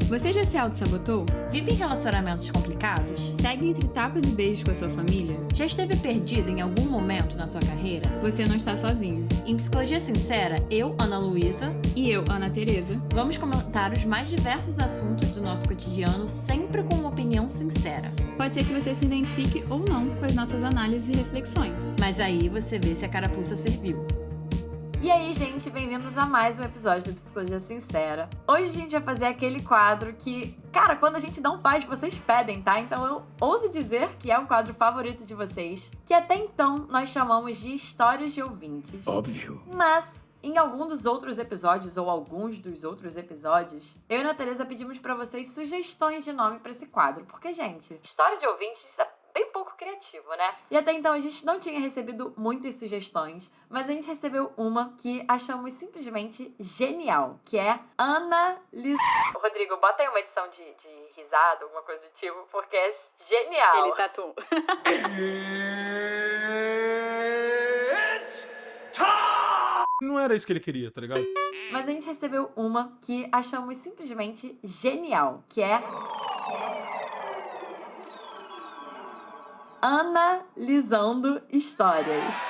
Você já se auto-sabotou? Vive em relacionamentos complicados? Segue entre tapas e beijos com a sua família? Já esteve perdido em algum momento na sua carreira? Você não está sozinho. Em Psicologia Sincera, eu, Ana Luísa, E eu, Ana Tereza, vamos comentar os mais diversos assuntos do nosso cotidiano, sempre com uma opinião sincera. pode ser que você se identifique ou não com as nossas análises e reflexões. Mas aí você vê se a carapuça serviu. E aí, gente, bem-vindos a mais um episódio do Psicologia Sincera. Hoje a gente vai fazer aquele quadro que, cara, quando a gente não faz, vocês pedem, tá? Então eu ouso dizer que é o quadro favorito de vocês, que até então nós chamamos de Histórias de Ouvintes. Óbvio. Mas, em algum dos outros episódios, ou alguns dos outros episódios, eu e a Tereza pedimos pra vocês sugestões de nome pra esse quadro. Porque, gente, História de Ouvintes é bem pouco criativo, né? E até então a gente não tinha recebido muitas sugestões, mas a gente recebeu uma que achamos simplesmente genial, que é analisa... Rodrigo, bota aí uma edição de risada, alguma coisa do tipo, porque é genial. tatu. Não era isso que ele queria, tá ligado? Mas a gente recebeu uma que achamos simplesmente genial, que é... analisando histórias.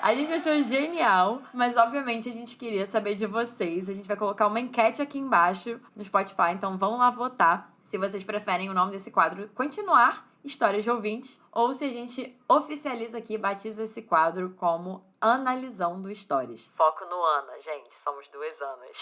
A gente achou genial, mas obviamente a gente queria saber de vocês. A gente vai colocar uma enquete aqui embaixo no Spotify, então vão lá votar se vocês preferem o nome desse quadro continuar Histórias de Ouvintes, ou se a gente oficializa aqui, batiza esse quadro como Analisando Histórias. Foco no Ana, gente, somos 2 Anas.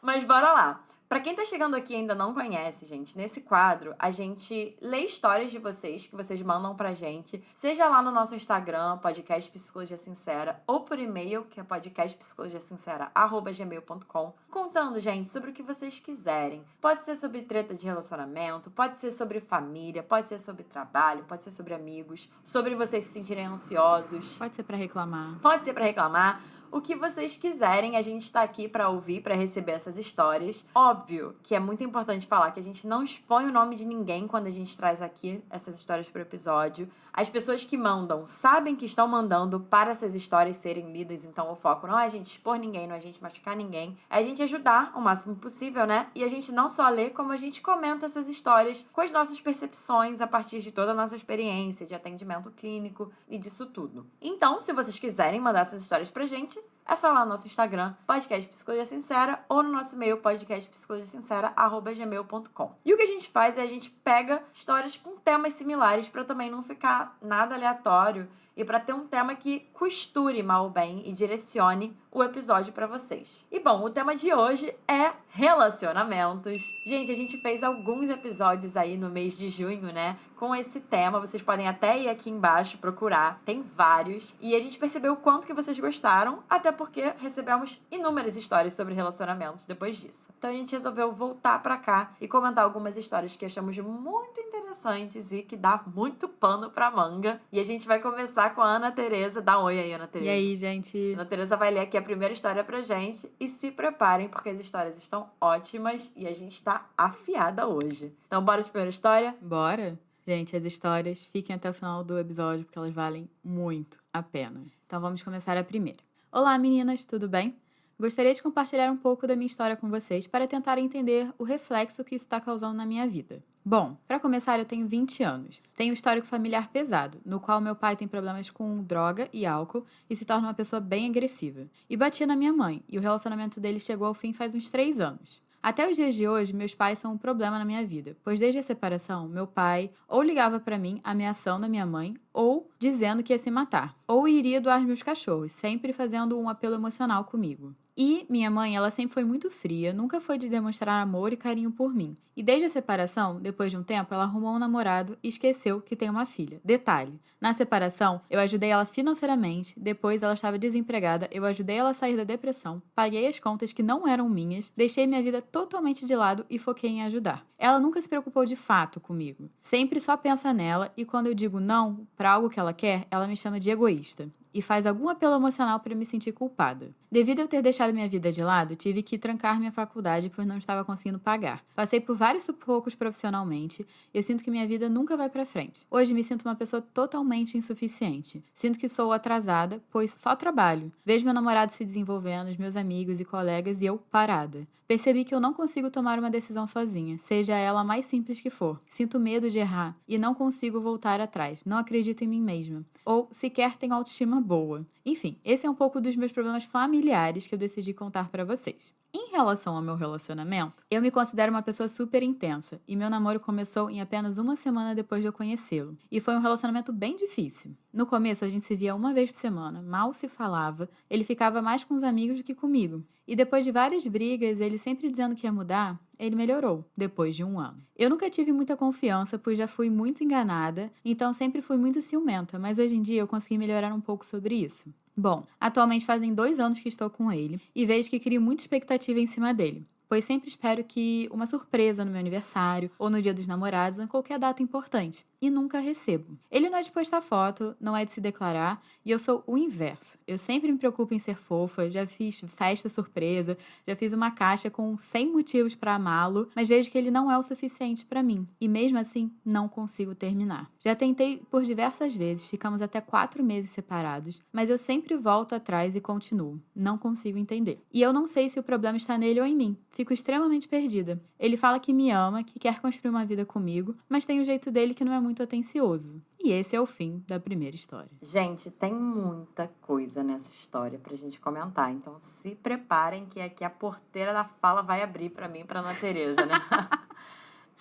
Mas bora lá. Pra quem tá chegando aqui e ainda não conhece, gente, nesse quadro a gente lê histórias de vocês que vocês mandam pra gente, seja lá no nosso Instagram, podcast Psicologia Sincera, ou por e-mail, que é podcastpsicologiasincera@gmail.com, contando, gente, sobre o que vocês quiserem. Pode ser sobre treta de relacionamento, pode ser sobre família, pode ser sobre trabalho, pode ser sobre amigos, sobre vocês se sentirem ansiosos. Pode ser pra reclamar. Pode ser pra reclamar. O que vocês quiserem, a gente tá aqui pra ouvir, pra receber essas histórias. Óbvio que é muito importante falar que a gente não expõe o nome de ninguém quando a gente traz aqui essas histórias pro episódio. As pessoas que mandam sabem que estão mandando para essas histórias serem lidas, então o foco não é a gente expor ninguém, não é a gente machucar ninguém, é a gente ajudar o máximo possível, né? E a gente não só lê, como a gente comenta essas histórias com as nossas percepções a partir de toda a nossa experiência de atendimento clínico e disso tudo. Então, se vocês quiserem mandar essas histórias pra gente, é só lá no nosso Instagram, Podcast Psicologia Sincera, ou no nosso e-mail, podcastpsicologiasincera@gmail.com. E o que a gente faz é a gente pega histórias com temas similares para também não ficar nada aleatório e para ter um tema que costure mal ou bem e direcione o episódio para vocês. E bom, o tema de hoje é relacionamentos. Gente, a gente fez alguns episódios aí no mês de junho, né, com esse tema. Vocês podem até ir aqui embaixo procurar, tem vários. E a gente percebeu o quanto que vocês gostaram, até porque recebemos inúmeras histórias sobre relacionamentos depois disso. Então a gente resolveu voltar pra cá e comentar algumas histórias que achamos muito interessantes e que dá muito pano pra manga. E a gente vai começar com a Ana Tereza. Dá um oi aí, Ana Tereza. E aí, gente? Ana Tereza vai ler aqui a primeira história pra gente. E se preparem, porque as histórias estão ótimas e a gente tá afiada hoje. Então bora de primeira história? Bora? Gente, as histórias fiquem até o final do episódio porque elas valem muito a pena. Então vamos começar a primeira. Olá, meninas, tudo bem? Gostaria de compartilhar um pouco da minha história com vocês para tentar entender o reflexo que isso está causando na minha vida. Bom, para começar, eu tenho 20 anos. Tenho um histórico familiar pesado, no qual meu pai tem problemas com droga e álcool e se torna uma pessoa bem agressiva. E batia na minha mãe, e o relacionamento dele chegou ao fim faz uns 3 anos. Até os dias de hoje, meus pais são um problema na minha vida, pois desde a separação, meu pai ou ligava pra mim ameaçando a minha mãe, ou dizendo que ia se matar, ou iria doar meus cachorros, sempre fazendo um apelo emocional comigo. E minha mãe, ela sempre foi muito fria, nunca foi de demonstrar amor e carinho por mim. E desde a separação, depois de um tempo, ela arrumou um namorado e esqueceu que tem uma filha. Detalhe, na separação, eu ajudei ela financeiramente, depois ela estava desempregada, eu ajudei ela a sair da depressão, paguei as contas que não eram minhas, deixei minha vida totalmente de lado e foquei em ajudar. Ela nunca se preocupou de fato comigo. Sempre só pensa nela e quando eu digo não, pra algo que ela quer, ela me chama de egoísta e faz algum apelo emocional para me sentir culpada. Devido a eu ter deixado minha vida de lado, tive que trancar minha faculdade pois não estava conseguindo pagar. Passei por vários sufocos profissionalmente e eu sinto que minha vida nunca vai pra frente. Hoje me sinto uma pessoa totalmente insuficiente. Sinto que sou atrasada, pois só trabalho. Vejo meu namorado se desenvolvendo, os meus amigos e colegas e eu parada. Percebi que eu não consigo tomar uma decisão sozinha, seja ela a mais simples que for. Sinto medo de errar e não consigo voltar atrás. Não acredito em mim mesma. Ou sequer tenho autoestima boa. Enfim, esse é um pouco dos meus problemas familiares que eu decidi contar pra vocês. Em relação ao meu relacionamento, eu me considero uma pessoa super intensa e meu namoro começou em apenas uma semana depois de eu conhecê-lo. E foi um relacionamento bem difícil. No começo a gente se via uma vez por semana, mal se falava, ele ficava mais com os amigos do que comigo. E depois de várias brigas, ele sempre dizendo que ia mudar, ele melhorou, depois de um ano. Eu nunca tive muita confiança, pois já fui muito enganada, então sempre fui muito ciumenta, mas hoje em dia eu consegui melhorar um pouco sobre isso. Bom, atualmente fazem 2 anos que estou com ele e vejo que crio muita expectativa em cima dele, pois sempre espero que uma surpresa no meu aniversário ou no dia dos namorados ou em qualquer data importante, e nunca recebo. Ele não é de postar foto, não é de se declarar, e eu sou o inverso. Eu sempre me preocupo em ser fofa, já fiz festa surpresa, já fiz uma caixa com 100 motivos para amá-lo, mas vejo que ele não é o suficiente para mim, e mesmo assim não consigo terminar. Já tentei por diversas vezes, ficamos até 4 meses separados, mas eu sempre volto atrás e continuo. Não consigo entender. E eu não sei se o problema está nele ou em mim. Fico extremamente perdida. Ele fala que me ama, que quer construir uma vida comigo, mas tem o jeito dele que não é muito atencioso. E esse é o fim da primeira história. Gente, tem muita coisa nessa história pra gente comentar. Então se preparem que aqui a porteira da fala vai abrir pra mim e pra Ana Tereza, né?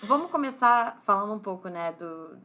Vamos começar falando um pouco, né,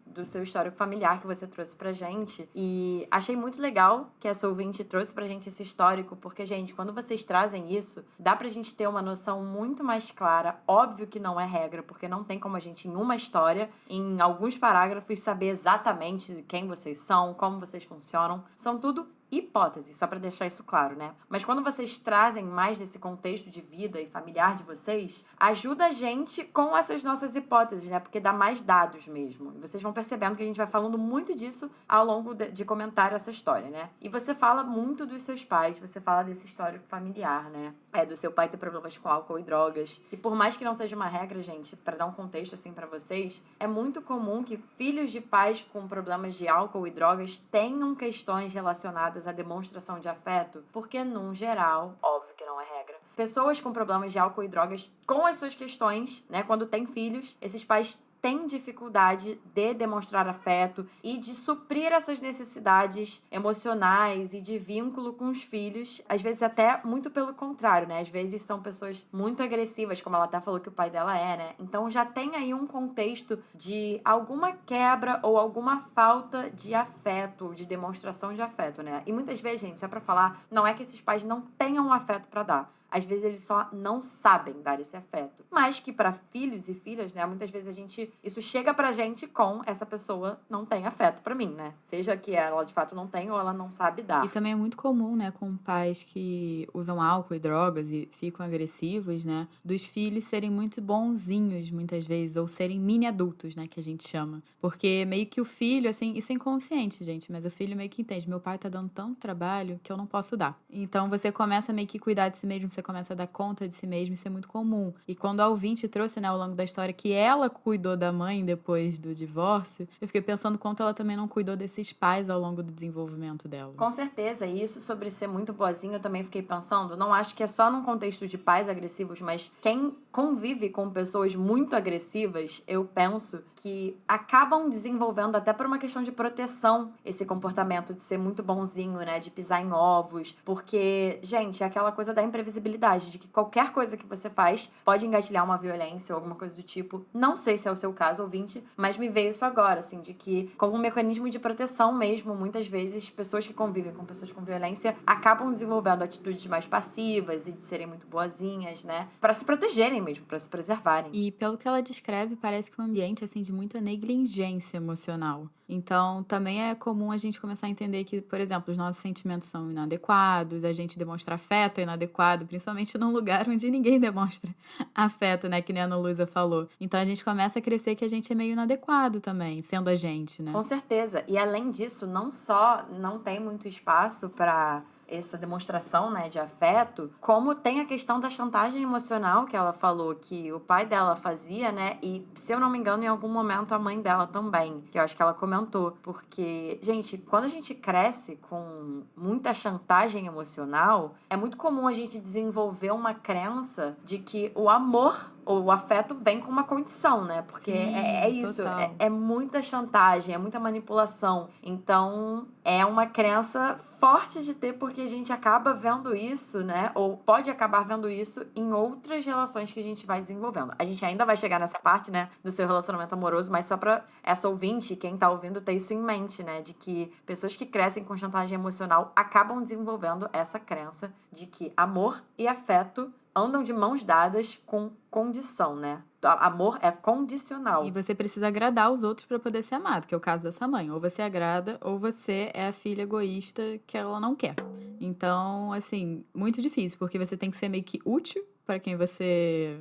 do seu histórico familiar que você trouxe pra gente. E achei muito legal que essa ouvinte trouxe pra gente esse histórico, porque, gente, quando vocês trazem isso, dá pra gente ter uma noção muito mais clara. Óbvio que não é regra, porque não tem como a gente, em uma história, em alguns parágrafos, saber exatamente quem vocês são, como vocês funcionam. São tudo hipóteses, só para deixar isso claro, né? Mas quando vocês trazem mais desse contexto de vida e familiar de vocês, ajuda a gente com essas nossas hipóteses, né? Porque dá mais dados mesmo. E vocês vão percebendo que a gente vai falando muito disso ao longo de comentar essa história, né? E você fala muito dos seus pais, você fala desse histórico familiar, né? Do seu pai ter problemas com álcool e drogas. E por mais que não seja uma regra, gente, para dar um contexto assim para vocês, é muito comum que filhos de pais com problemas de álcool e drogas tenham questões relacionadas à demonstração de afeto, porque, num geral, óbvio que não é regra, pessoas com problemas de álcool e drogas, com as suas questões, né, quando têm filhos, esses pais têm dificuldade de demonstrar afeto e de suprir essas necessidades emocionais e de vínculo com os filhos, às vezes até muito pelo contrário, né? Às vezes são pessoas muito agressivas, como ela até falou que o pai dela é, né? Então já tem aí um contexto de alguma quebra ou alguma falta de afeto, de demonstração de afeto, né? E muitas vezes, gente, só pra falar, não é que esses pais não tenham afeto pra dar. Às vezes eles só não sabem dar esse afeto. Mas que para filhos e filhas, né, muitas vezes isso chega pra gente com essa pessoa não tem afeto pra mim, né? Seja que ela de fato não tem ou ela não sabe dar. E também é muito comum, né, com pais que usam álcool e drogas e ficam agressivos, né, dos filhos serem muito bonzinhos muitas vezes, ou serem mini adultos, né, que a gente chama. Porque meio que o filho, assim, isso é inconsciente, gente, mas o filho meio que entende, meu pai tá dando tanto trabalho que eu não posso dar. Então você começa meio que cuidar de si mesmo, você começa a dar conta de si mesmo, isso é muito comum. E quando a ouvinte trouxe, né, ao longo da história que ela cuidou da mãe depois do divórcio, eu fiquei pensando quanto ela também não cuidou desses pais ao longo do desenvolvimento dela. Com certeza, e isso sobre ser muito boazinha eu também fiquei pensando, não acho que é só num contexto de pais agressivos, mas quem convive com pessoas muito agressivas, eu penso que acabam desenvolvendo até por uma questão de proteção esse comportamento de ser muito bonzinho, né, de pisar em ovos, porque, gente, é aquela coisa da imprevisibilidade, de que qualquer coisa que você faz pode engatilhar uma violência ou alguma coisa do tipo. Não sei se é o seu caso, ouvinte, mas me veio isso agora, assim, de que como um mecanismo de proteção mesmo, muitas vezes pessoas que convivem com pessoas com violência acabam desenvolvendo atitudes mais passivas e de serem muito boazinhas, né, para se protegerem mesmo, para se preservarem. E pelo que ela descreve, parece que um ambiente, assim, de muita negligência emocional. Então, também é comum a gente começar a entender que, por exemplo, os nossos sentimentos são inadequados, a gente demonstra afeto é inadequado, principalmente num lugar onde ninguém demonstra afeto, né? Que nem a Ana Luísa falou. Então, a gente começa a crescer que a gente é meio inadequado também, sendo a gente, né? Com certeza. E além disso, não só não tem muito espaço para essa demonstração, né, de afeto, como tem a questão da chantagem emocional que ela falou que o pai dela fazia, né, e se eu não me engano, em algum momento a mãe dela também, que eu acho que ela comentou, porque, gente, quando a gente cresce com muita chantagem emocional, é muito comum a gente desenvolver uma crença de que o amor ou o afeto vem com uma condição, né? Porque Sim, é isso, total. é muita chantagem, é muita manipulação. Então, é uma crença forte de ter, porque a gente acaba vendo isso, né? Ou pode acabar vendo isso em outras relações que a gente vai desenvolvendo. A gente ainda vai chegar nessa parte, né, do seu relacionamento amoroso, mas só pra essa ouvinte, quem tá ouvindo, ter isso em mente, né? De que pessoas que crescem com chantagem emocional acabam desenvolvendo essa crença de que amor e afeto andam de mãos dadas com condição, né? Amor é condicional. E você precisa agradar os outros pra poder ser amado, que é o caso dessa mãe. Ou você agrada, ou você é a filha egoísta que ela não quer. Então, assim, muito difícil, porque você tem que ser meio que útil pra quem você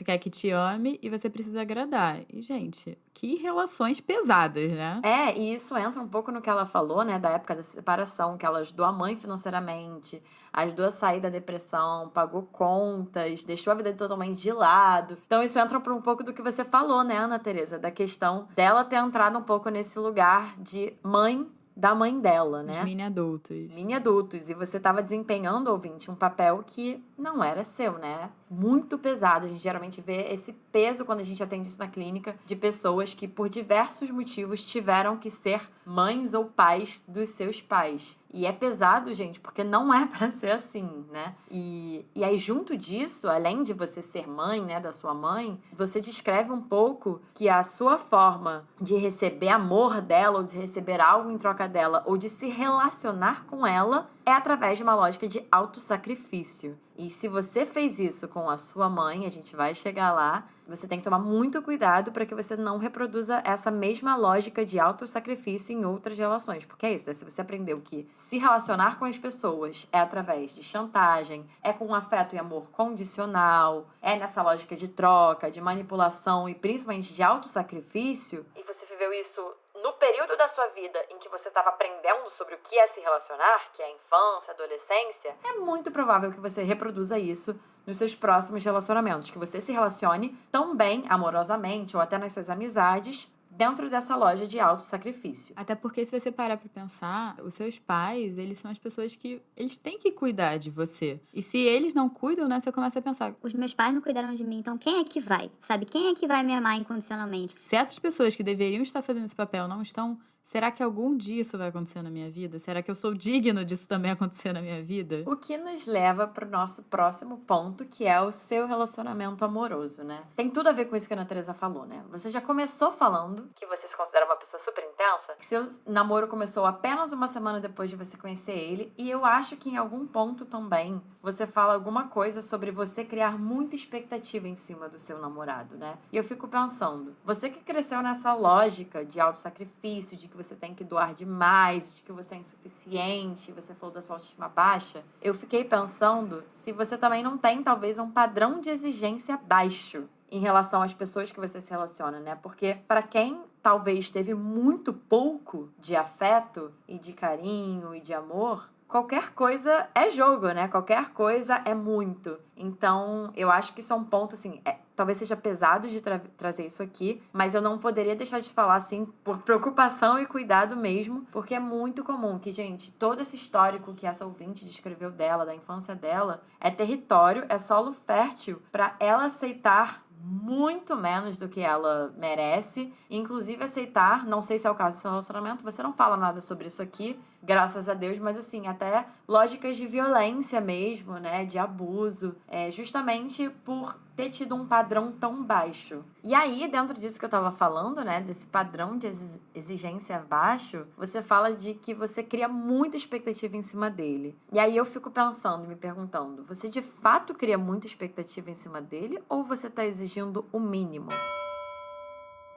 quer que te ame e você precisa agradar. E, gente, que relações pesadas, né? É, e isso entra um pouco no que ela falou, né, da época da separação, que ela ajudou a mãe financeiramente, ajudou a sair da depressão, pagou contas, deixou a vida totalmente de lado. Então isso entra por um pouco do que você falou, né, Ana Teresa, da questão dela ter entrado um pouco nesse lugar de mãe da mãe dela, Os né? mini adultos. Mini adultos, e você estava desempenhando, ouvinte, um papel que não era seu, né? Muito pesado. A gente geralmente vê esse peso quando a gente atende isso na clínica, de pessoas que por diversos motivos tiveram que ser mães ou pais dos seus pais. E é pesado, gente, porque não é pra ser assim, né? E aí, junto disso, além de você ser mãe, né, da sua mãe, você descreve um pouco que a sua forma de receber amor dela, ou de receber algo em troca dela, ou de se relacionar com ela, é através de uma lógica de autossacrifício. E se você fez isso com a sua mãe, a gente vai chegar lá, você tem que tomar muito cuidado para que você não reproduza essa mesma lógica de autossacrifício em outras relações. Porque é isso, né? Se você aprendeu que se relacionar com as pessoas é através de chantagem, é com afeto e amor condicional, é nessa lógica de troca, de manipulação e principalmente de autossacrifício, e você viveu isso no período da sua vida em que você estava aprendendo sobre o que é se relacionar, que é a infância, a adolescência, é muito provável que você reproduza isso nos seus próximos relacionamentos, que você se relacione tão bem, amorosamente, ou até nas suas amizades, dentro dessa loja de autossacrifício. Até porque se você parar pra pensar, os seus pais, eles são as pessoas que eles têm que cuidar de você. E se eles não cuidam, né, você começa a pensar, Os meus pais não cuidaram de mim, então quem é que vai? Sabe? Quem é que vai me amar incondicionalmente? se essas pessoas que deveriam estar fazendo esse papel não estão, será que algum dia isso vai acontecer na minha vida? Será que eu sou digno disso também acontecer na minha vida? O que nos leva para o nosso próximo ponto, que é o seu relacionamento amoroso, né? Tem tudo a ver com isso que a Ana Teresa falou, né? Você já começou falando que você se considera uma pessoa super intensa, que seu namoro começou apenas uma semana depois de você conhecer ele, e eu acho que em algum ponto também você fala alguma coisa sobre você criar muita expectativa em cima do seu namorado, né? E eu fico pensando, você que cresceu nessa lógica de autossacrifício, de que você tem que doar demais, de que você é insuficiente, você falou da sua autoestima baixa, eu fiquei pensando se você também não tem, talvez, um padrão de exigência baixo em relação às pessoas que você se relaciona, né? Porque para quem talvez teve muito pouco de afeto e de carinho e de amor, qualquer coisa é jogo, né? Qualquer coisa é muito. Então, eu acho que isso é um ponto, assim, talvez seja pesado de trazer isso aqui, mas eu não poderia deixar de falar, assim, por preocupação e cuidado mesmo, porque é muito comum que, gente, todo esse histórico que essa ouvinte descreveu dela, da infância dela, é território, é solo fértil para ela aceitar muito menos do que ela merece, inclusive aceitar, não sei se é o caso do seu relacionamento, você não fala nada sobre isso aqui, graças a Deus, mas assim, até lógicas de violência mesmo, né, de abuso, justamente por ter tido um padrão tão baixo. E aí, dentro disso que eu tava falando, né, desse padrão de exigência baixo, você fala de que você cria muita expectativa em cima dele. E aí eu fico pensando, me perguntando, você de fato cria muita expectativa em cima dele ou você tá exigindo o mínimo?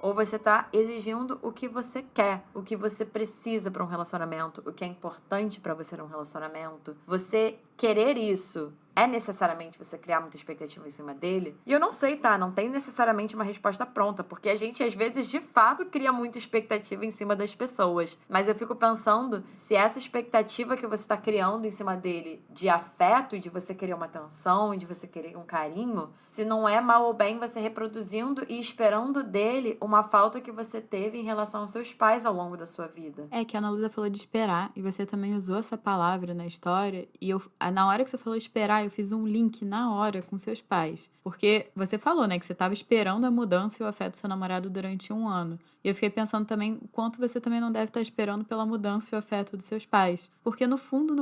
Ou você tá exigindo o que você quer, o que você precisa para um relacionamento, o que é importante para você num relacionamento. Você querer isso é necessariamente você criar muita expectativa em cima dele? E eu não sei, tá? Não tem necessariamente uma resposta pronta, porque a gente, às vezes, de fato, cria muita expectativa em cima das pessoas. Mas eu fico pensando se essa expectativa que você tá criando em cima dele de afeto e de você querer uma atenção e de você querer um carinho, se não é mal ou bem você reproduzindo e esperando dele uma falta que você teve em relação aos seus pais ao longo da sua vida. É que a Ana Luísa falou de esperar, e você também usou essa palavra na história, e na hora que você falou esperar, eu fiz um link na hora com seus pais. Porque você falou, né, que você estava esperando a mudança e o afeto do seu namorado durante 1 ano. E eu fiquei pensando também o quanto você também não deve estar esperando pela mudança e o afeto dos seus pais. Porque no fundo,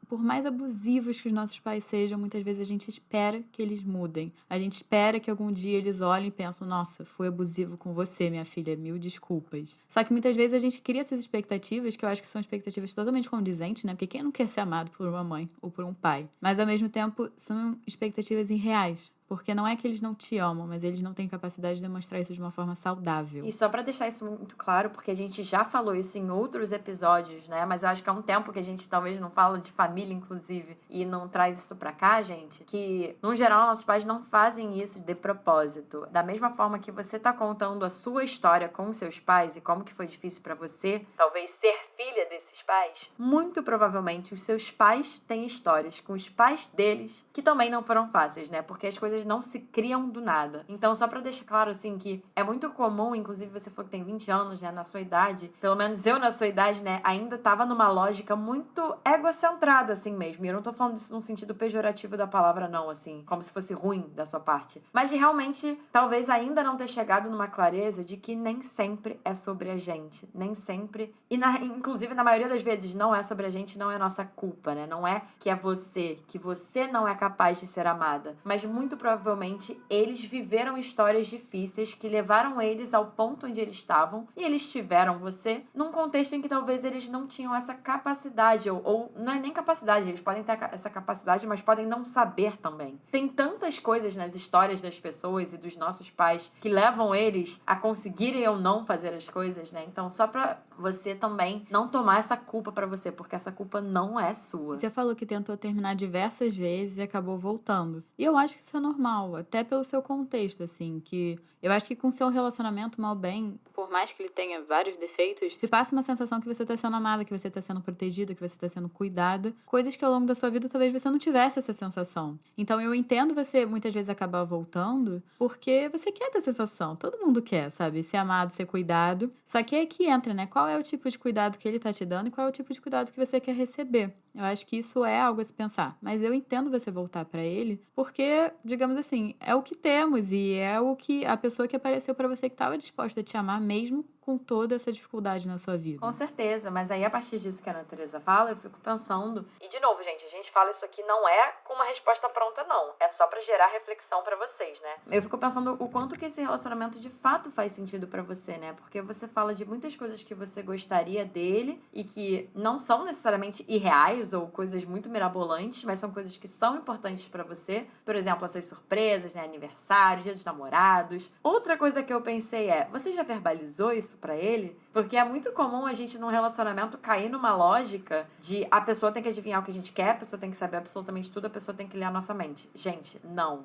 por mais abusivos que os nossos pais sejam, muitas vezes a gente espera que eles mudem. A gente espera que algum dia eles olhem e pensem, nossa, fui abusivo com você, minha filha, 1000 desculpas. Só que muitas vezes a gente cria essas expectativas, que eu acho que são expectativas totalmente condizentes, né? Porque quem não quer ser amado por uma mãe ou por um pai? Mas ao mesmo tempo são expectativas irreais. Porque não é que eles não te amam, mas eles não têm capacidade de demonstrar isso de uma forma saudável. E só pra deixar isso muito claro, porque a gente já falou isso em outros episódios, né? Mas eu acho que há um tempo que a gente talvez não fala de família, inclusive, e não traz isso pra cá, gente, que, no geral, nossos pais não fazem isso de propósito. Da mesma forma que você tá contando a sua história com seus pais e como que foi difícil pra você, talvez ser filha desses pais, muito provavelmente os seus pais têm histórias com os pais deles que também não foram fáceis, né? Porque as coisas não se criam do nada. Então, só pra deixar claro, assim, que é muito comum, inclusive você falou que tem 20 anos, né, na sua idade, pelo menos eu na sua idade, né, ainda tava numa lógica muito egocentrada, assim mesmo. E eu não tô falando disso num sentido pejorativo da palavra, não, assim, como se fosse ruim da sua parte. Mas de realmente, talvez ainda não ter chegado numa clareza de que nem sempre é sobre a gente. Nem sempre. E, inclusive, na maioria das vezes, não é sobre a gente, não é nossa culpa, né? Não é que você não é capaz de ser amada. Mas muito provavelmente eles viveram histórias difíceis que levaram eles ao ponto onde eles estavam e eles tiveram você num contexto em que talvez eles não tinham essa capacidade ou não é nem capacidade, eles podem ter essa capacidade, mas podem não saber também. Tem tantas coisas nas histórias das pessoas e dos nossos pais que levam eles a conseguirem ou não fazer as coisas, né? Então, só pra você também não tomar essa culpa pra você, porque essa culpa não é sua. Você falou que tentou terminar diversas vezes e acabou voltando. E eu acho que isso é normal, até pelo seu contexto, assim, que eu acho que com seu relacionamento, mal bem, por mais que ele tenha vários defeitos, te passa uma sensação que você tá sendo amada, que você tá sendo protegida, que você tá sendo cuidada, coisas que ao longo da sua vida talvez você não tivesse essa sensação. Então eu entendo você muitas vezes acabar voltando, porque você quer ter sensação, todo mundo quer, sabe? Ser amado, ser cuidado. Só que é que entra, né? Qual é o tipo de cuidado que ele tá te dando e qual é o tipo de cuidado que você quer receber. Eu acho que isso é algo a se pensar. Mas eu entendo você voltar pra ele, porque, digamos assim, é o que temos e é o que a pessoa que apareceu pra você que estava disposta a te amar mesmo com toda essa dificuldade na sua vida. Com certeza, mas aí a partir disso que a Teresa fala, eu fico pensando... E de novo, gente, a gente fala isso aqui não é com uma resposta pronta, não. É só pra gerar reflexão pra vocês, né? Eu fico pensando o quanto que esse relacionamento de fato faz sentido pra você, né? Porque você fala de muitas coisas que você gostaria dele e que não são necessariamente irreais ou coisas muito mirabolantes, mas são coisas que são importantes pra você. Por exemplo, essas surpresas, né? Aniversário, dia dos namorados. Outra coisa que eu pensei é, você já verbalizou isso pra ele? Porque é muito comum a gente num relacionamento cair numa lógica de a pessoa tem que adivinhar o que a gente quer, a pessoa tem que saber absolutamente tudo, a pessoa tem que ler a nossa mente. Gente, não.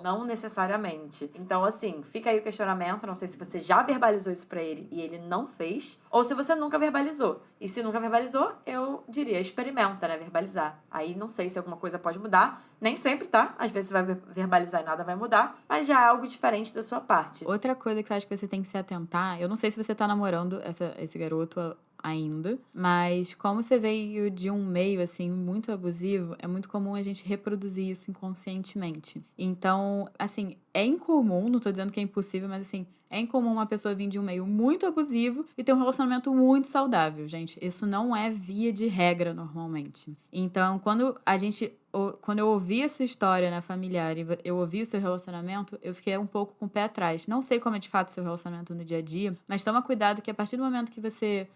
Não necessariamente. Então, assim, fica aí o questionamento, não sei se você já verbalizou isso pra ele e ele não fez, ou se você nunca verbalizou. E se nunca verbalizou, eu diria, experimenta, né, verbalizar. Aí não sei se alguma coisa pode mudar, nem sempre, tá? Às vezes você vai verbalizar e nada vai mudar, mas já é algo diferente da sua parte. Outra coisa que eu acho que você tem que se atentar, eu não sei se você tá namorando esse garoto ainda, mas como você veio de um meio, assim, muito abusivo, é muito comum a gente reproduzir isso inconscientemente. Então, assim, é incomum, não tô dizendo que é impossível, mas assim, é incomum uma pessoa vir de um meio muito abusivo e ter um relacionamento muito saudável, gente. Isso não é via de regra normalmente. Então, quando a gente quando eu ouvi a sua história, né, familiar, e eu ouvi o seu relacionamento, eu fiquei um pouco com o pé atrás. Não sei como é de fato o seu relacionamento no dia a dia, mas toma cuidado que a partir do momento que você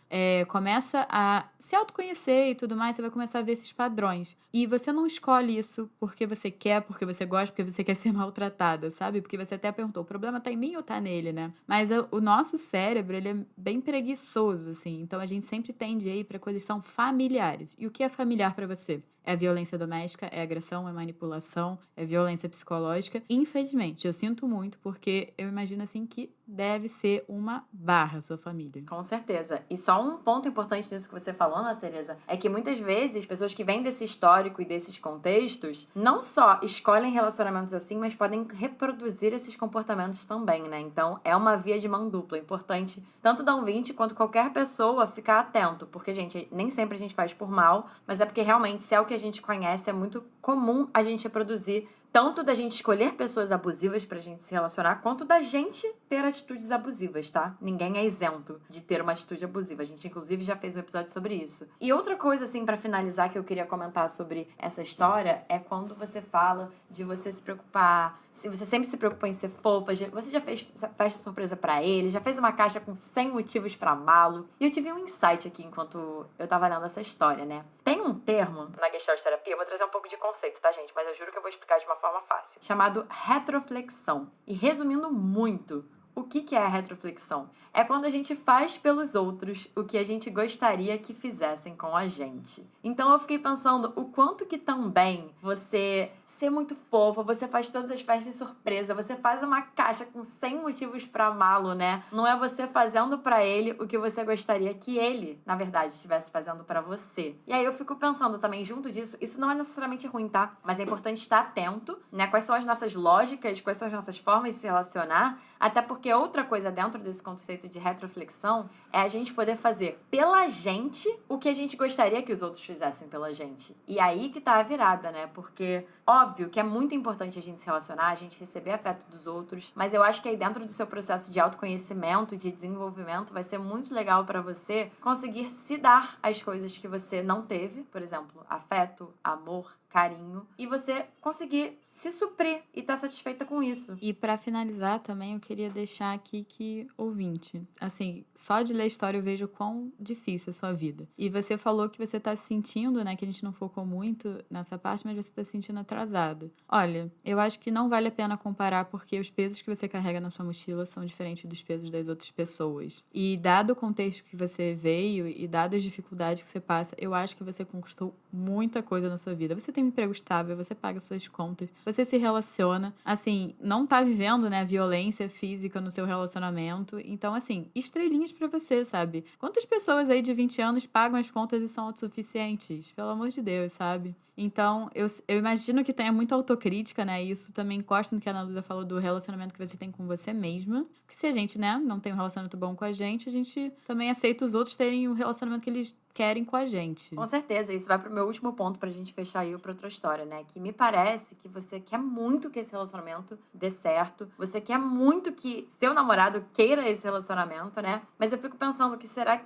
começa a se autoconhecer e tudo mais, você vai começar a ver esses padrões. E você não escolhe isso porque você quer, porque você gosta, porque você quer ser maltratada, sabe? Porque você até perguntou, o problema tá em mim ou tá nele, né? Mas o nosso cérebro, ele é bem preguiçoso, assim. Então a gente sempre tende a ir pra coisas que são familiares. E o que é familiar pra você? É a violência doméstica, é agressão, é manipulação, é violência psicológica. Infelizmente, eu sinto muito porque eu imagino assim que deve ser uma barra a sua família. Com certeza. E só um ponto importante nisso que você falou, Ana Teresa, é que muitas vezes pessoas que vêm desse histórico e desses contextos não só escolhem relacionamentos assim, mas podem reproduzir esses comportamentos também, né? Então é uma via de mão dupla. É importante tanto dar um 20 quanto qualquer pessoa ficar atento, porque, gente, nem sempre a gente faz por mal, mas é porque realmente se é o que a gente conhece, é muito comum a gente reproduzir tanto da gente escolher pessoas abusivas pra gente se relacionar, quanto da gente ter atitudes abusivas, tá? Ninguém é isento de ter uma atitude abusiva. A gente, inclusive, já fez um episódio sobre isso. E outra coisa, assim, pra finalizar, que eu queria comentar sobre essa história, é quando você fala de você se preocupar, se você sempre se preocupa em ser fofa, você já fez festa surpresa pra ele, já fez uma caixa com 100 motivos pra amá-lo. E eu tive um insight aqui enquanto eu tava lendo essa história, né? Tem um termo na Gestalt terapia, eu vou trazer um pouco de conceito, tá, gente? Mas eu juro que eu vou explicar de uma forma fácil. Chamado retroflexão. E resumindo muito, o que é a retroflexão? É quando a gente faz pelos outros o que a gente gostaria que fizessem com a gente. Então eu fiquei pensando o quanto que também você ser muito fofa, você faz todas as festas surpresa, você faz uma caixa com 100 motivos pra amá-lo, né? Não é você fazendo pra ele o que você gostaria que ele, na verdade, estivesse fazendo pra você. E aí eu fico pensando também, junto disso, isso não é necessariamente ruim, tá? Mas é importante estar atento, né? Quais são as nossas lógicas, quais são as nossas formas de se relacionar, até porque outra coisa dentro desse conceito de retroflexão é a gente poder fazer pela gente o que a gente gostaria que os outros fizessem pela gente. E aí que tá a virada, né? Porque óbvio que é muito importante a gente se relacionar, a gente receber afeto dos outros, mas eu acho que aí dentro do seu processo de autoconhecimento, de desenvolvimento, vai ser muito legal pra você conseguir se dar as coisas que você não teve, por exemplo, afeto, amor, carinho, e você conseguir se suprir e estar satisfeita com isso. E pra finalizar também, eu queria deixar aqui que, ouvinte, assim, só de ler a história eu vejo quão difícil é a sua vida. E você falou que você tá se sentindo, né, que a gente não focou muito nessa parte, mas você tá se sentindo atrasado. Olha, eu acho que não vale a pena comparar porque os pesos que você carrega na sua mochila são diferentes dos pesos das outras pessoas. E dado o contexto que você veio e dado as dificuldades que você passa, eu acho que você conquistou muita coisa na sua vida. Você tem um emprego estável, você paga suas contas, você se relaciona, assim, não tá vivendo, né, violência física no seu relacionamento. Então, assim, estrelinhas pra você, sabe? Quantas pessoas aí de 20 anos pagam as contas e são autossuficientes? Pelo amor de Deus, sabe? Então, eu imagino que tenha muita autocrítica, né? E isso também encosta no que a Ana Luísa falou do relacionamento que você tem com você mesma. Porque se a gente, né, não tem um relacionamento bom com a gente também aceita os outros terem o relacionamento que eles querem com a gente. Com certeza, isso vai pro meu último ponto pra gente fechar aí pra outra história, né? Que me parece que você quer muito que esse relacionamento dê certo, você quer muito que seu namorado queira esse relacionamento, né? Mas eu fico pensando que será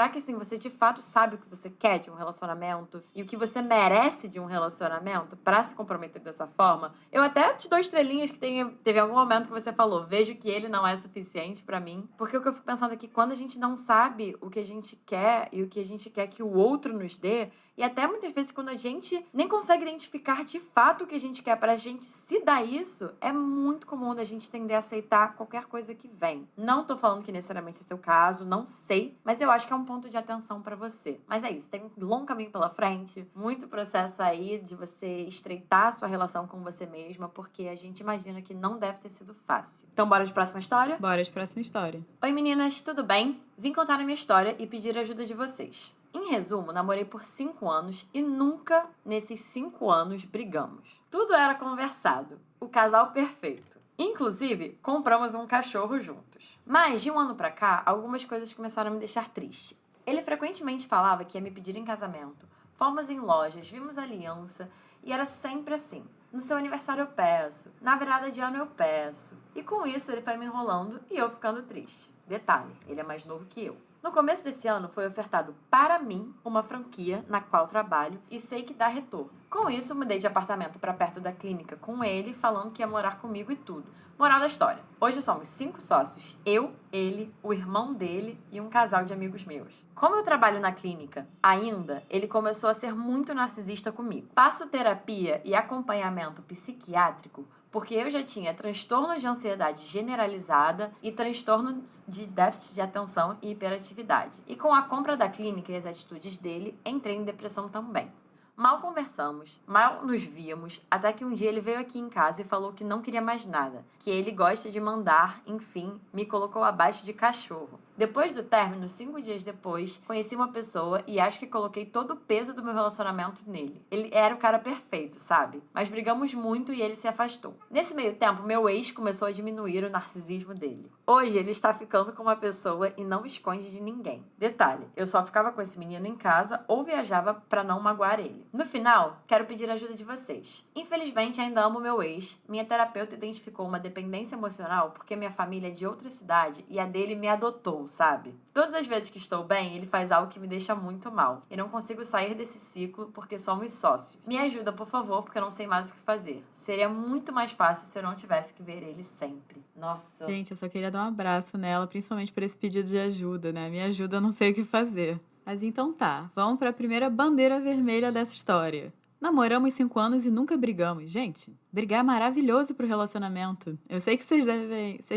que assim, você de fato sabe o que você quer de um relacionamento e o que você merece de um relacionamento pra se comprometer dessa forma? Eu até te dou estrelinhas que teve algum momento que você falou, vejo que ele não é suficiente pra mim, porque o que eu fico pensando é que quando a gente não sabe o que a gente quer e o que a gente quer que o outro nos dê, e até muitas vezes quando a gente nem consegue identificar de fato o que a gente quer pra gente se dar isso, é muito comum da gente tender a aceitar qualquer coisa que vem. Não tô falando que necessariamente é o seu caso, não sei, mas eu acho que é um ponto de atenção pra você. Mas é isso, tem um longo caminho pela frente, muito processo aí de você estreitar a sua relação com você mesma, porque a gente imagina que não deve ter sido fácil. Então bora de próxima história? Bora de próxima história. Oi meninas, tudo bem? Vim contar a minha história e pedir a ajuda de vocês. Em resumo, namorei por 5 anos e nunca, nesses 5 anos, brigamos. Tudo era conversado. O casal perfeito. Inclusive, compramos um cachorro juntos. Mas, de um ano pra cá, algumas coisas começaram a me deixar triste. Ele frequentemente falava que ia me pedir em casamento. Fomos em lojas, vimos aliança e era sempre assim. No seu aniversário eu peço, na virada de ano eu peço. E com isso ele foi me enrolando e eu ficando triste. Detalhe, ele é mais novo que eu. No começo desse ano foi ofertado para mim uma franquia na qual trabalho e sei que dá retorno. Com isso, mudei de apartamento para perto da clínica com ele, falando que ia morar comigo e tudo. Moral da história. Hoje somos 5 sócios. Eu, ele, o irmão dele e um casal de amigos meus. Como eu trabalho na clínica ainda, ele começou a ser muito narcisista comigo. Faço terapia e acompanhamento psiquiátrico porque eu já tinha transtorno de ansiedade generalizada e transtorno de déficit de atenção e hiperatividade. E com a compra da clínica e as atitudes dele, entrei em depressão também. Mal conversamos, mal nos víamos, até que um dia ele veio aqui em casa e falou que não queria mais nada, que ele gosta de mandar, enfim, me colocou abaixo de cachorro. Depois do término, 5 dias depois, conheci uma pessoa e acho que coloquei todo o peso do meu relacionamento nele. Ele era o cara perfeito, sabe? Mas brigamos muito e ele se afastou. Nesse meio tempo, meu ex começou a diminuir o narcisismo dele. Hoje, ele está ficando com uma pessoa e não esconde de ninguém. Detalhe, eu só ficava com esse menino em casa ou viajava pra não magoar ele. No final, quero pedir a ajuda de vocês. Infelizmente, ainda amo meu ex. Minha terapeuta identificou uma dependência emocional porque minha família é de outra cidade e a dele me adotou, sabe? Todas as vezes que estou bem, ele faz algo que me deixa muito mal. E não consigo sair desse ciclo porque somos sócios. Me ajuda, por favor, porque eu não sei mais o que fazer. Seria muito mais fácil se eu não tivesse que ver ele sempre. Nossa. Gente, eu só queria dar um abraço nela, principalmente por esse pedido de ajuda, né? Me ajuda, eu não sei o que fazer. Mas então tá, vamos pra primeira bandeira vermelha dessa história. Namoramos 5 anos e nunca brigamos. Gente, brigar é maravilhoso pro relacionamento. Eu sei que vocês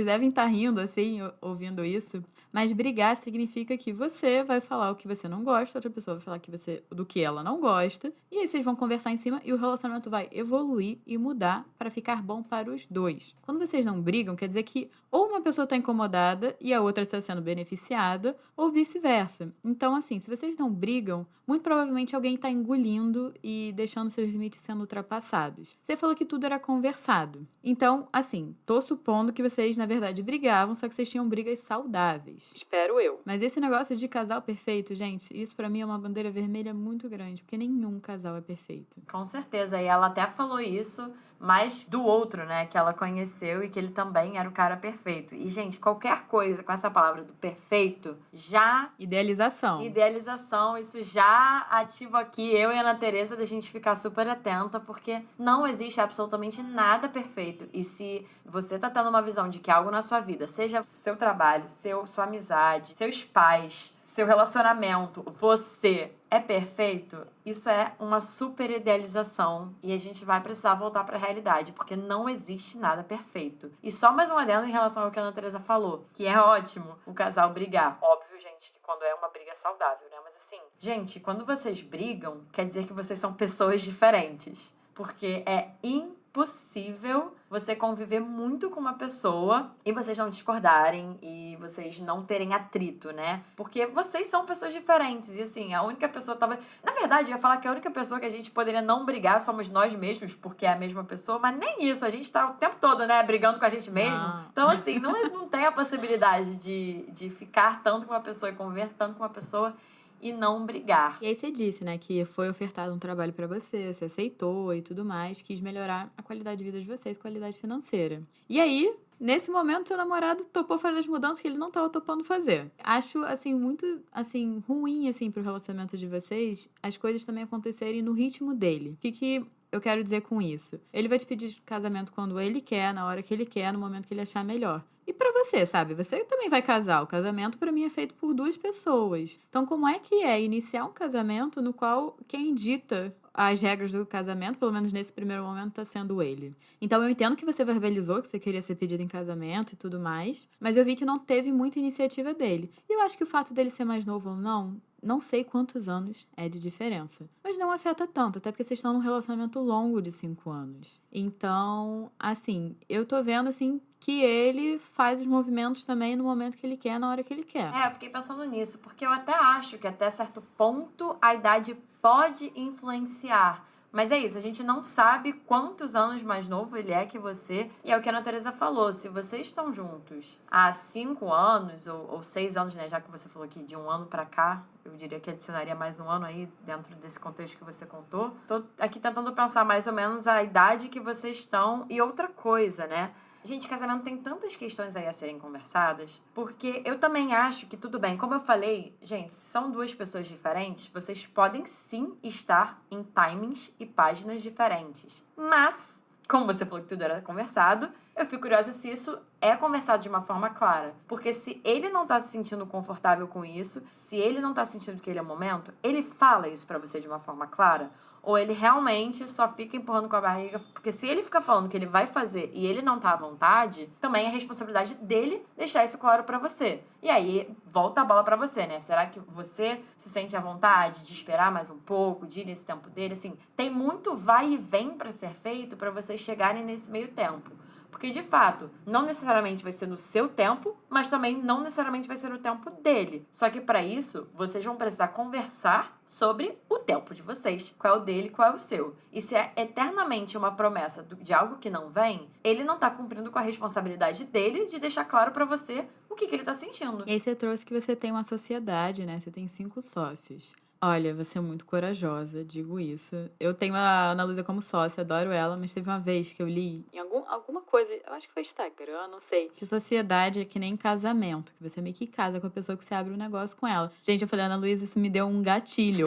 devem estar rindo assim, ouvindo isso, mas brigar significa que você vai falar o que você não gosta, outra pessoa vai falar do que ela não gosta, e aí vocês vão conversar em cima e o relacionamento vai evoluir e mudar para ficar bom para os dois. Quando vocês não brigam, quer dizer que ou uma pessoa está incomodada e a outra está sendo beneficiada, ou vice-versa. Então, assim, se vocês não brigam, muito provavelmente alguém está engolindo e deixando seus limites sendo ultrapassados. Você falou que tudo era conversado. Então, assim, tô supondo que vocês, na verdade, brigavam, só que vocês tinham brigas saudáveis. Espero eu. Mas esse negócio de casal perfeito, gente, isso pra mim é uma bandeira vermelha muito grande, porque nenhum casal é perfeito. Com certeza. E ela até falou isso, mas do outro, né, que ela conheceu e que ele também era o cara perfeito. E, gente, qualquer coisa com essa palavra do perfeito, já... Idealização. Isso já ativa aqui eu e a Ana Tereza da gente ficar super atenta, porque não existe absolutamente nada perfeito. E se você tá tendo uma visão de que algo na sua vida, seja seu trabalho, sua amizade, seus pais, seu relacionamento, você é perfeito, isso é uma super idealização e a gente vai precisar voltar para a realidade, porque não existe nada perfeito. E só mais um adendo em relação ao que a Ana Tereza falou, que é ótimo o casal brigar. Óbvio, gente, que quando é uma briga saudável, né? Mas assim, gente, quando vocês brigam, quer dizer que vocês são pessoas diferentes, porque é impossível você conviver muito com uma pessoa e vocês não discordarem e vocês não terem atrito, né? Porque vocês são pessoas diferentes e assim, a única pessoa talvez... Na verdade, eu ia falar que a única pessoa que a gente poderia não brigar somos nós mesmos, porque é a mesma pessoa, mas nem isso, a gente tá o tempo todo, né, brigando com a gente mesmo. Então, assim, não tem a possibilidade de ficar tanto com uma pessoa e conviver tanto com uma pessoa e não brigar. E aí você disse, né, que foi ofertado um trabalho pra você aceitou e tudo mais, quis melhorar a qualidade de vida de vocês, qualidade financeira. E aí, nesse momento, seu namorado topou fazer as mudanças que ele não tava topando fazer. Acho, assim, muito, assim, ruim, assim, pro relacionamento de vocês, as coisas também acontecerem no ritmo dele. O que eu quero dizer com isso? Ele vai te pedir casamento quando ele quer, na hora que ele quer, no momento que ele achar melhor. E pra você, sabe? Você também vai casar. O casamento, pra mim, é feito por 2 pessoas. Então, como é que é iniciar um casamento no qual quem dita as regras do casamento, pelo menos nesse primeiro momento, tá sendo ele? Então, eu entendo que você verbalizou que você queria ser pedido em casamento e tudo mais, mas eu vi que não teve muita iniciativa dele. E eu acho que o fato dele ser mais novo ou não sei quantos anos é de diferença. Mas não afeta tanto, até porque vocês estão num relacionamento longo de 5 anos. Então, assim, eu tô vendo, assim, que ele faz os movimentos também no momento que ele quer, na hora que ele quer. Eu fiquei pensando nisso, porque eu até acho que até certo ponto a idade pode influenciar. Mas é isso, a gente não sabe quantos anos mais novo ele é que você. E é o que a Ana Tereza falou, se vocês estão juntos há 5 anos ou 6 anos, né, já que você falou que de 1 ano pra cá, eu diria que adicionaria mais 1 ano aí dentro desse contexto que você contou. Tô aqui tentando pensar mais ou menos a idade que vocês estão e outra coisa, né? Gente, casamento tem tantas questões aí a serem conversadas, porque eu também acho que tudo bem. Como eu falei, gente, se são duas pessoas diferentes, vocês podem sim estar em timings e páginas diferentes. Mas, como você falou que tudo era conversado, eu fico curiosa se isso é conversado de uma forma clara. Porque se ele não tá se sentindo confortável com isso, se ele não tá sentindo que ele é o momento, ele fala isso pra você de uma forma clara? Ou ele realmente só fica empurrando com a barriga? Porque se ele fica falando que ele vai fazer e ele não tá à vontade, também é responsabilidade dele deixar isso claro pra você. E aí, volta a bola pra você, né? Será que você se sente à vontade de esperar mais um pouco, de ir nesse tempo dele? Assim, tem muito vai e vem pra ser feito pra vocês chegarem nesse meio tempo. Porque, de fato, não necessariamente vai ser no seu tempo, mas também não necessariamente vai ser no tempo dele. Só que, para isso, vocês vão precisar conversar sobre o tempo de vocês. Qual é o dele, qual é o seu. E se é eternamente uma promessa de algo que não vem, ele não tá cumprindo com a responsabilidade dele de deixar claro para você o que ele tá sentindo. E aí você trouxe que você tem uma sociedade, né? Você tem 5 sócios. Olha, você é muito corajosa, digo isso. Eu tenho a Ana Luísa como sócia, adoro ela, mas teve uma vez que eu li em alguma coisa, eu acho que foi Instagram, não sei, que sociedade é que nem casamento, que você meio que casa com a pessoa que você abre um negócio com ela. Gente, eu falei, Ana Luísa, isso me deu um gatilho.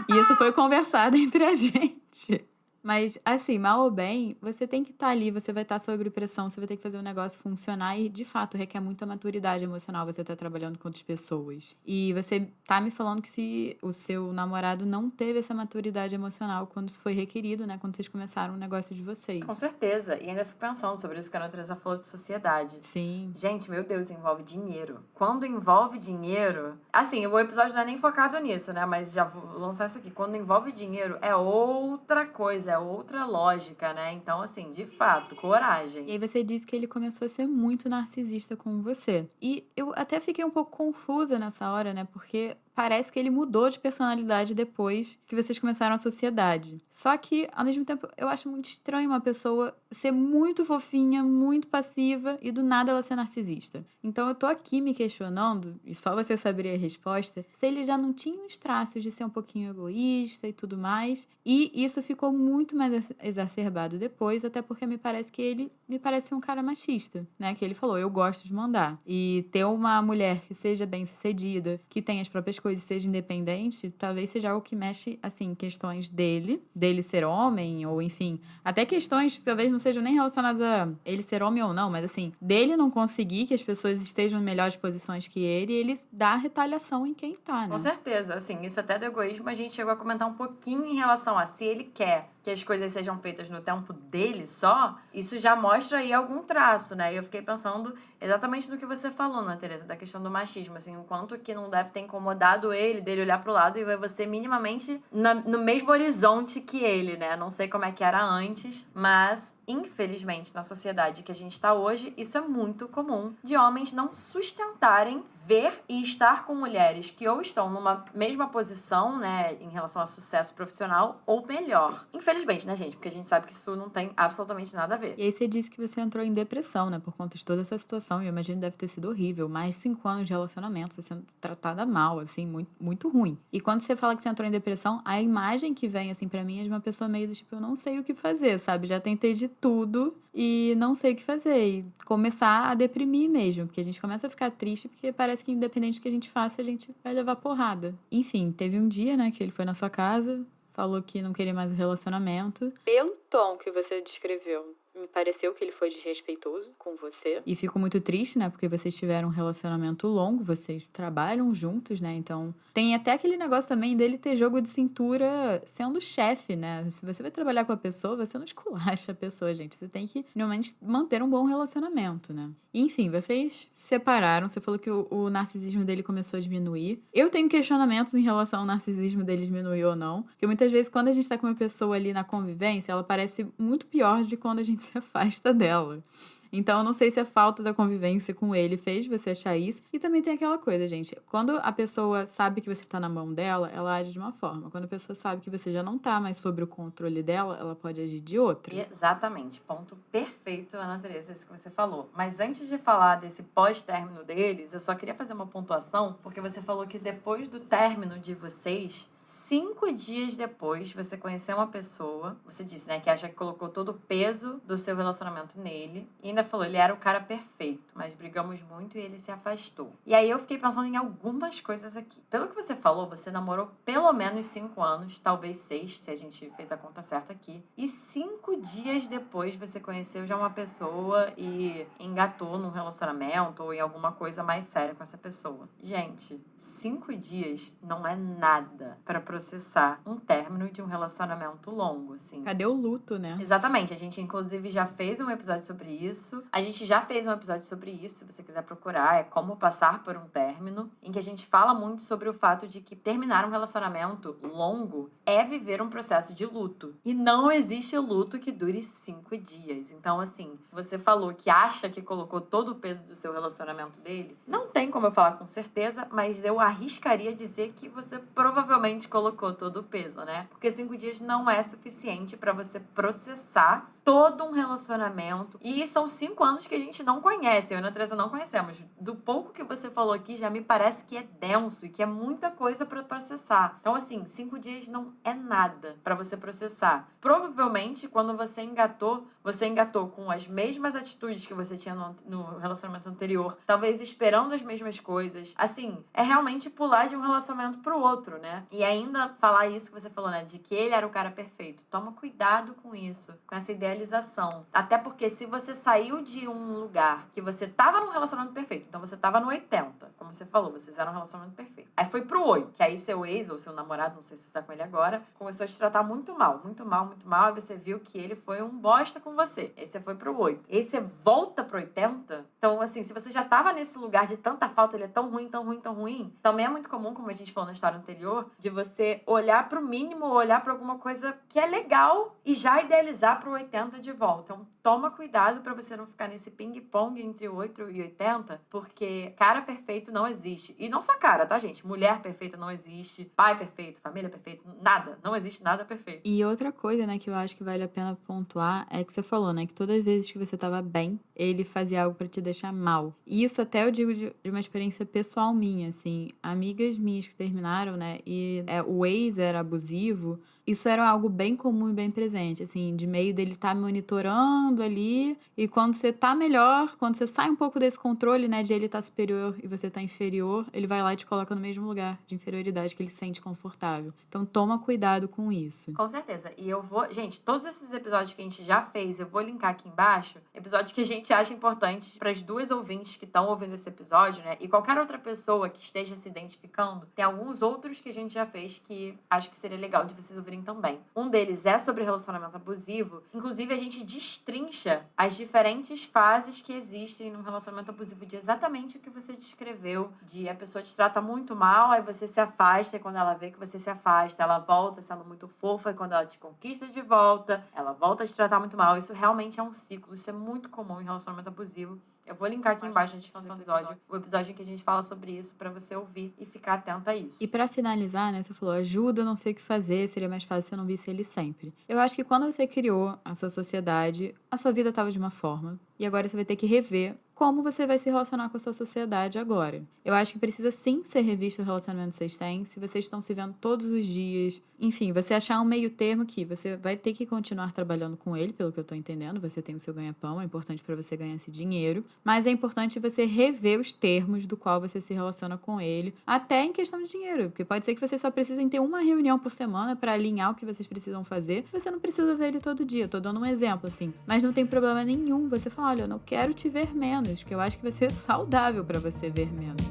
E isso foi conversado entre a gente. Mas, assim, mal ou bem, você tem que estar ali, você vai estar sob pressão, você vai ter que fazer o negócio funcionar e, de fato, requer muita maturidade emocional você estar trabalhando com outras pessoas. E você tá me falando que se o seu namorado não teve essa maturidade emocional quando isso foi requerido, né? Quando vocês começaram o negócio de vocês. Com certeza. E ainda fico pensando sobre isso que a Ana Teresa falou de sociedade. Sim. Gente, meu Deus, envolve dinheiro. Quando envolve dinheiro... Assim, o episódio não é nem focado nisso, né? Mas já vou lançar isso aqui. Quando envolve dinheiro, é outra coisa, é outra lógica, né? Então, assim, de fato, coragem. E aí você disse que ele começou a ser muito narcisista com você. E eu até fiquei um pouco confusa nessa hora, né? Porque parece que ele mudou de personalidade depois que vocês começaram a sociedade. Só que, ao mesmo tempo, eu acho muito estranho uma pessoa ser muito fofinha, muito passiva e do nada ela ser narcisista. Então eu tô aqui me questionando, e só você saberia a resposta, se ele já não tinha uns traços de ser um pouquinho egoísta e tudo mais. E isso ficou muito mais exacerbado depois, até porque me parece que ele me parece um cara machista, né? Que ele falou, eu gosto de mandar. E ter uma mulher que seja bem-sucedida, que tenha as próprias coisas, seja independente, talvez seja algo que mexe, assim, questões dele ser homem, ou enfim, até questões que talvez não sejam nem relacionadas a ele ser homem ou não, mas assim, dele não conseguir que as pessoas estejam em melhores posições que ele dá retaliação em quem tá, né? Com certeza, assim, isso até do egoísmo a gente chegou a comentar um pouquinho em relação a se ele quer que as coisas sejam feitas no tempo dele só, isso já mostra aí algum traço, né? E eu fiquei pensando exatamente no que você falou, né, Teresa, da questão do machismo, assim, o quanto que não deve ter incomodado ele, dele olhar pro lado e ver você minimamente no mesmo horizonte que ele, né? Não sei como é que era antes, mas infelizmente na sociedade que a gente tá hoje, isso é muito comum de homens não sustentarem ver e estar com mulheres que ou estão numa mesma posição, né, em relação a sucesso profissional, ou melhor. Infelizmente, né, gente? Porque a gente sabe que isso não tem absolutamente nada a ver. E aí você disse que você entrou em depressão, né, por conta de toda essa situação, e eu imagino que deve ter sido horrível. Mais de 5 anos de relacionamento, você sendo tratada mal, assim, muito, muito ruim. E quando você fala que você entrou em depressão, a imagem que vem, assim, pra mim é de uma pessoa meio do tipo, eu não sei o que fazer, sabe? Já tentei de tudo e não sei o que fazer. E começar a deprimir mesmo, porque a gente começa a ficar triste, porque parece que independente do que a gente faça, a gente vai levar porrada. Enfim, teve um dia, né, que ele foi na sua casa, falou que não queria mais o relacionamento. Pelo tom que você descreveu, me pareceu que ele foi desrespeitoso com você. E fico muito triste, né? Porque vocês tiveram um relacionamento longo, vocês trabalham juntos, né? Então, tem até aquele negócio também dele ter jogo de cintura sendo chefe, né? Se você vai trabalhar com a pessoa, você não esculacha a pessoa, gente. Você tem que, normalmente, manter um bom relacionamento, né? Enfim, vocês se separaram. Você falou que o narcisismo dele começou a diminuir. Eu tenho questionamentos em relação ao narcisismo dele diminuir ou não. Porque muitas vezes, quando a gente tá com uma pessoa ali na convivência, ela parece muito pior de quando a gente se afasta dela. Então, eu não sei se a falta da convivência com ele fez você achar isso. E também tem aquela coisa, gente. Quando a pessoa sabe que você tá na mão dela, ela age de uma forma. Quando a pessoa sabe que você já não tá mais sob o controle dela, ela pode agir de outra. Exatamente. Ponto perfeito, Ana Teresa, isso que você falou. Mas antes de falar desse pós-término deles, eu só queria fazer uma pontuação, porque você falou que depois do término de vocês, 5 dias depois você conhecer uma pessoa, você disse, né, que acha que colocou todo o peso do seu relacionamento nele, e ainda falou, ele era o cara perfeito, mas brigamos muito e ele se afastou. E aí eu fiquei pensando em algumas coisas aqui. Pelo que você falou, você namorou pelo menos 5 anos, talvez 6, se a gente fez a conta certa aqui, e 5 dias depois você conheceu já uma pessoa e engatou num relacionamento ou em alguma coisa mais séria com essa pessoa. Gente, 5 dias não é nada pra processar um término de um relacionamento longo, assim. Cadê o luto, né? Exatamente, a gente inclusive já fez um episódio sobre isso. A gente já fez um episódio sobre isso, se você quiser procurar, é Como Passar por um Término, em que a gente fala muito sobre o fato de que terminar um relacionamento longo é viver um processo de luto. E não existe luto que dure 5 dias. Então, assim, você falou que acha que colocou todo o peso do seu relacionamento dele. Não tem como eu falar com certeza, mas eu arriscaria dizer que você provavelmente colocou todo o peso, né? Porque 5 dias não é suficiente pra você processar todo um relacionamento. E são 5 anos que a gente não conhece. Eu e a Ana Teresa não conhecemos. Do pouco que você falou aqui, já me parece que é denso e que é muita coisa pra processar. Então, assim, 5 dias não é nada pra você processar. Provavelmente, quando você engatou com as mesmas atitudes que você tinha no relacionamento anterior. Talvez esperando as mesmas coisas. Assim, é realmente pular de um relacionamento pro outro, né? E ainda falar isso que você falou, né? De que ele era o cara perfeito. Toma cuidado com isso, com essa idealização. Até porque se você saiu de um lugar que você tava num relacionamento perfeito, então você tava no 80, como você falou, vocês eram um relacionamento perfeito. Aí foi pro 8, que aí seu ex ou seu namorado, não sei se você tá com ele agora, começou a te tratar muito mal, muito mal, muito mal, e você viu que ele foi um bosta com você. Aí você foi pro 8. E aí você volta pro 80, então assim, se você já tava nesse lugar de tanta falta, ele é tão ruim, tão ruim, tão ruim, também é muito comum, como a gente falou na história anterior, de você olhar pro mínimo, olhar pra alguma coisa que é legal e já idealizar pro 80 de volta. Então, toma cuidado pra você não ficar nesse ping-pong entre 8 e 80, porque cara perfeito não existe. E não só cara, tá, gente? Mulher perfeita não existe, pai perfeito, família perfeita, nada. Não existe nada perfeito. E outra coisa, né, que eu acho que vale a pena pontuar é que você falou, né, que todas as vezes que você tava bem, ele fazia algo pra te deixar mal. E isso até eu digo de uma experiência pessoal minha, assim, amigas minhas que terminaram, né, e o ex era abusivo, isso era algo bem comum e bem presente, assim, de meio dele tá monitorando ali, e quando você tá melhor, quando você sai um pouco desse controle, né, de ele tá superior e você tá inferior, ele vai lá e te coloca no mesmo lugar de inferioridade que ele se sente confortável. Então toma cuidado com isso. Com certeza. E eu vou... Gente, todos esses episódios que a gente já fez, eu vou linkar aqui embaixo. Episódios que a gente acha importantes para as 2 ouvintes que estão ouvindo esse episódio, né? E qualquer outra pessoa que esteja se identificando. Tem alguns outros que a gente já fez que acho que seria legal de vocês ouvirem também. Um deles é sobre relacionamento abusivo. Inclusive, a gente destrincha as diferentes fases que existem num relacionamento abusivo, de exatamente o que você descreveu. De a pessoa te trata muito mal, aí você se afasta, e quando ela vê que você se afasta, ela volta sendo muito fofa, e quando ela te conquista de volta, ela volta a te tratar muito mal. Isso realmente é um ciclo, isso é muito comum em relacionamento abusivo. Eu vou linkar aqui embaixo na descrição do episódio o episódio em que a gente fala sobre isso pra você ouvir e ficar atenta a isso. E pra finalizar, né, você falou, ajuda, não sei o que fazer, seria mais fácil se eu não visse ele sempre. Eu acho que quando você criou a sua sociedade, a sua vida estava de uma forma, e agora você vai ter que rever como você vai se relacionar com a sua sociedade agora. Eu acho que precisa sim ser revisto o relacionamento que vocês têm, se vocês estão se vendo todos os dias. Enfim, você achar um meio termo que você vai ter que continuar trabalhando com ele, pelo que eu tô entendendo, você tem o seu ganha-pão, é importante pra você ganhar esse dinheiro, mas é importante você rever os termos do qual você se relaciona com ele, até em questão de dinheiro, porque pode ser que vocês só precisem ter uma reunião por semana pra alinhar o que vocês precisam fazer, você não precisa ver ele todo dia, tô dando um exemplo, assim, mas não tem problema nenhum você falar, olha, eu não quero te ver menos, porque eu acho que vai ser saudável pra você ver menos.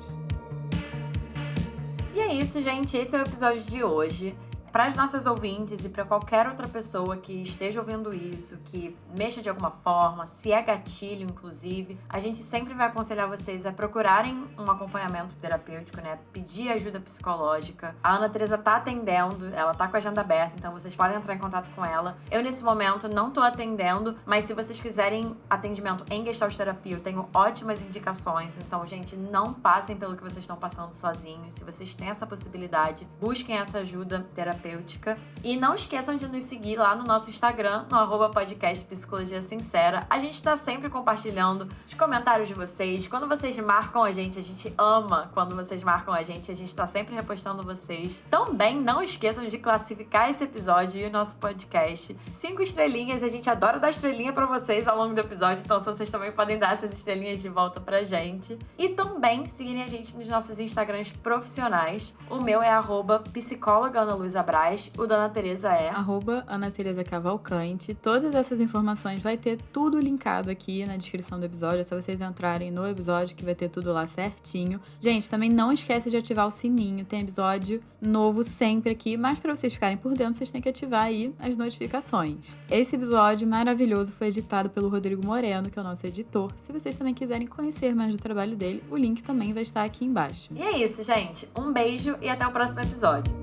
E é isso, gente. Esse é o episódio de hoje. Para as nossas ouvintes e para qualquer outra pessoa que esteja ouvindo isso, que mexa de alguma forma, se é gatilho, inclusive, a gente sempre vai aconselhar vocês a procurarem um acompanhamento terapêutico, né? Pedir ajuda psicológica. A Ana Teresa tá atendendo, ela tá com a agenda aberta, então vocês podem entrar em contato com ela. Eu, nesse momento, não tô atendendo, mas se vocês quiserem atendimento em Gestalt Terapia, eu tenho ótimas indicações. Então, gente, não passem pelo que vocês estão passando sozinhos. Se vocês têm essa possibilidade, busquem essa ajuda terapêutica. terapêutica. E não esqueçam de nos seguir lá no nosso Instagram, no @podcast Psicologia Sincera. A gente tá sempre compartilhando os comentários de vocês. Quando vocês marcam a gente ama quando vocês marcam a gente tá sempre repostando vocês. Também não esqueçam de classificar esse episódio e o nosso podcast 5 estrelinhas. A gente adora dar estrelinha pra vocês ao longo do episódio, então vocês também podem dar essas estrelinhas de volta pra gente. E também seguirem a gente nos nossos Instagrams profissionais. O meu é @psicóloga Ana Luísa Braz, o da Ana Tereza é Ana Tereza Cavalcante. Todas essas informações vai ter tudo linkado aqui na descrição do episódio. É só vocês entrarem no episódio que vai ter tudo lá certinho. Gente, também não esquece de ativar o sininho. Tem episódio novo sempre aqui, mas para vocês ficarem por dentro, vocês têm que ativar aí as notificações. Esse episódio maravilhoso foi editado pelo Rodrigo Moreno, que é o nosso editor. Se vocês também quiserem conhecer mais do trabalho dele, o link também vai estar aqui embaixo. E é isso, gente. Um beijo e até o próximo episódio.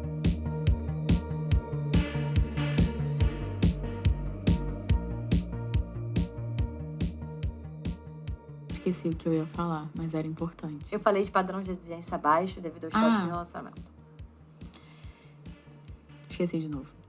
Esqueci o que eu ia falar, mas era importante. Eu falei de padrão de exigência baixo devido ao histórico do relacionamento. Esqueci de novo.